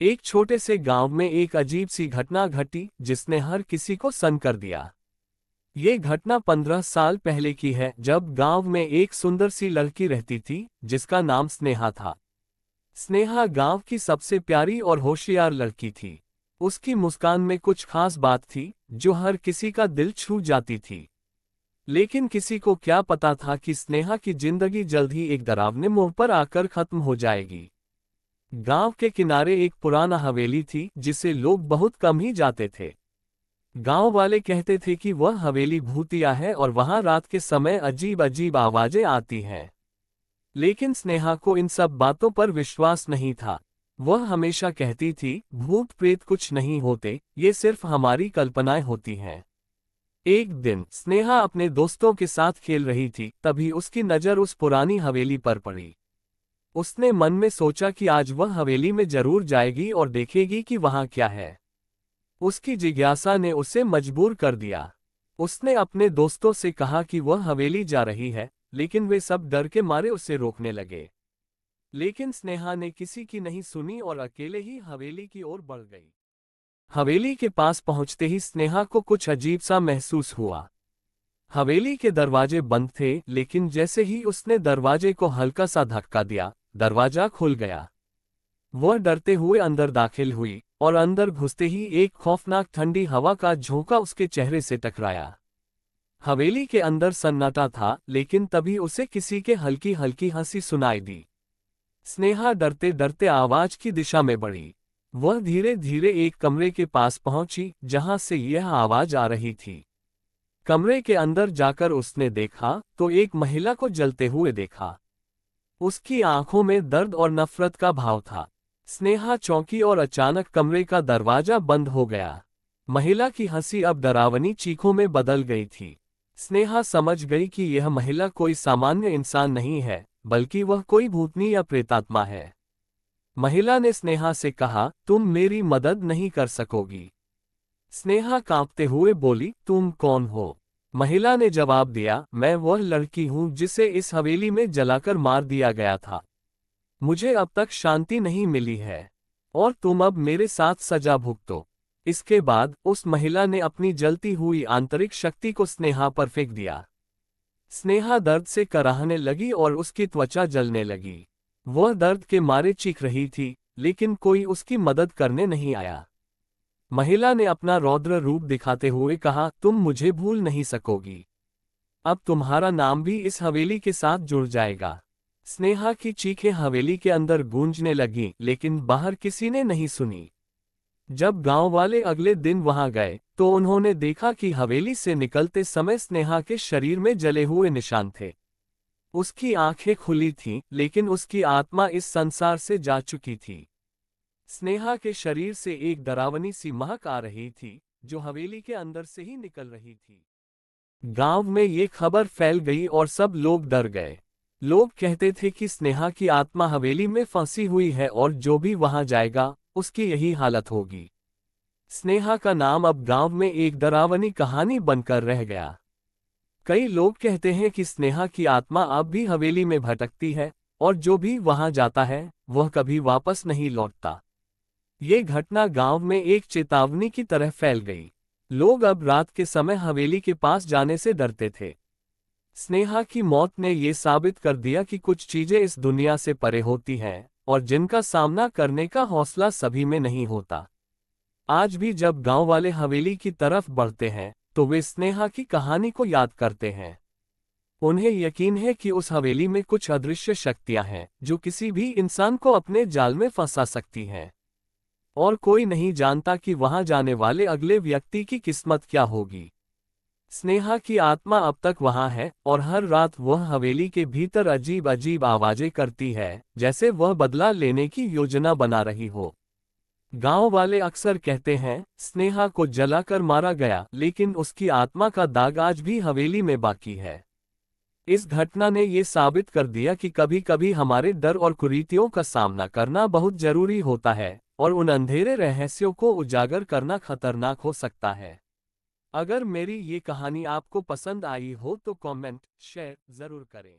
एक छोटे से गांव में एक अजीब सी घटना घटी जिसने हर किसी को सन्न कर दिया। ये घटना 15 साल पहले की है, जब गांव में एक सुंदर सी लड़की रहती थी जिसका नाम स्नेहा था। स्नेहा गांव की सबसे प्यारी और होशियार लड़की थी। उसकी मुस्कान में कुछ खास बात थी जो हर किसी का दिल छू जाती थी। लेकिन किसी को क्या पता था कि स्नेहा की जिंदगी जल्द ही एक डरावने मोड़ पर आकर खत्म हो जाएगी। गांव के किनारे एक पुराना हवेली थी जिसे लोग बहुत कम ही जाते थे। गांव वाले कहते थे कि वह हवेली भूतिया है और वहां रात के समय अजीब अजीब आवाजें आती हैं। लेकिन स्नेहा को इन सब बातों पर विश्वास नहीं था। वह हमेशा कहती थी, भूत प्रेत कुछ नहीं होते, ये सिर्फ हमारी कल्पनाएं होती हैं। एक दिन स्नेहा अपने दोस्तों के साथ खेल रही थी, तभी उसकी नज़र उस पुरानी हवेली पर पड़ी। उसने मन में सोचा कि आज वह हवेली में जरूर जाएगी और देखेगी कि वहां क्या है। उसकी जिज्ञासा ने उसे मजबूर कर दिया। उसने अपने दोस्तों से कहा कि वह हवेली जा रही है, लेकिन वे सब डर के मारे उसे रोकने लगे। लेकिन स्नेहा ने किसी की नहीं सुनी और अकेले ही हवेली की ओर बढ़ गई। हवेली के पास पहुंचते ही स्नेहा को कुछ अजीब सा महसूस हुआ। हवेली के दरवाजे बंद थे, लेकिन जैसे ही उसने दरवाजे को हल्का सा धक्का दिया, दरवाजा खुल गया। वह डरते हुए अंदर दाखिल हुई और अंदर घुसते ही एक खौफनाक ठंडी हवा का झोंका उसके चेहरे से टकराया। हवेली के अंदर सन्नाटा था, लेकिन तभी उसे किसी के हल्की हल्की हंसी सुनाई दी। स्नेहा डरते डरते आवाज की दिशा में बढ़ी। वह धीरे धीरे एक कमरे के पास पहुंची जहां से यह आवाज आ रही थी। कमरे के अंदर जाकर उसने देखा तो एक महिला को जलते हुए देखा। उसकी आंखों में दर्द और नफरत का भाव था। स्नेहा चौंकी और अचानक कमरे का दरवाजा बंद हो गया। महिला की हंसी अब डरावनी चीखों में बदल गई थी। स्नेहा समझ गई कि यह महिला कोई सामान्य इंसान नहीं है, बल्कि वह कोई भूतनी या प्रेतात्मा है। महिला ने स्नेहा से कहा, तुम मेरी मदद नहीं कर सकोगी। स्नेहा कांपते हुए बोली, तुम कौन हो? महिला ने जवाब दिया, मैं वह लड़की हूं जिसे इस हवेली में जलाकर मार दिया गया था। मुझे अब तक शांति नहीं मिली है और तुम अब मेरे साथ सजा भुगतो। इसके बाद उस महिला ने अपनी जलती हुई आंतरिक शक्ति को स्नेहा पर फेंक दिया। स्नेहा दर्द से कराहने लगी और उसकी त्वचा जलने लगी। वह दर्द के मारे चीख रही थी, लेकिन कोई उसकी मदद करने नहीं आया। महिला ने अपना रौद्र रूप दिखाते हुए कहा, तुम मुझे भूल नहीं सकोगी। अब तुम्हारा नाम भी इस हवेली के साथ जुड़ जाएगा। स्नेहा की चीखें हवेली के अंदर गूंजने लगीं, लेकिन बाहर किसी ने नहीं सुनी। जब गांव वाले अगले दिन वहां गए तो उन्होंने देखा कि हवेली से निकलते समय स्नेहा के शरीर में जले हुए निशान थे। उसकी आंखें खुली थीं, लेकिन उसकी आत्मा इस संसार से जा चुकी थी। स्नेहा के शरीर से एक डरावनी सी महक आ रही थी, जो हवेली के अंदर से ही निकल रही थी। गांव में ये खबर फैल गई और सब लोग डर गए। लोग कहते थे कि स्नेहा की आत्मा हवेली में फंसी हुई है और जो भी वहां जाएगा उसकी यही हालत होगी। स्नेहा का नाम अब गांव में एक डरावनी कहानी बनकर रह गया। कई लोग कहते हैं कि स्नेहा की आत्मा अब भी हवेली में भटकती है और जो भी वहां जाता है वह कभी वापस नहीं लौटता। ये घटना गांव में एक चेतावनी की तरह फैल गई। लोग अब रात के समय हवेली के पास जाने से डरते थे। स्नेहा की मौत ने ये साबित कर दिया कि कुछ चीजें इस दुनिया से परे होती हैं और जिनका सामना करने का हौसला सभी में नहीं होता। आज भी जब गांव वाले हवेली की तरफ बढ़ते हैं तो वे स्नेहा की कहानी को याद करते हैं। उन्हें यकीन है कि उस हवेली में कुछ अदृश्य शक्तियां हैं जो किसी भी इंसान को अपने जाल में फंसा सकती हैं। और कोई नहीं जानता कि वहां जाने वाले अगले व्यक्ति की किस्मत क्या होगी। स्नेहा की आत्मा अब तक वहां है और हर रात वह हवेली के भीतर अजीब अजीब आवाजें करती है, जैसे वह बदला लेने की योजना बना रही हो। गांव वाले अक्सर कहते हैं, स्नेहा को जलाकर मारा गया, लेकिन उसकी आत्मा का दाग आज भी हवेली में बाकी है। इस घटना ने ये साबित कर दिया कि कभी कभी हमारे डर और कुरीतियों का सामना करना बहुत जरूरी होता है और उन अंधेरे रहस्यों को उजागर करना खतरनाक हो सकता है। अगर मेरी ये कहानी आपको पसंद आई हो तो कमेंट, शेयर जरूर करें।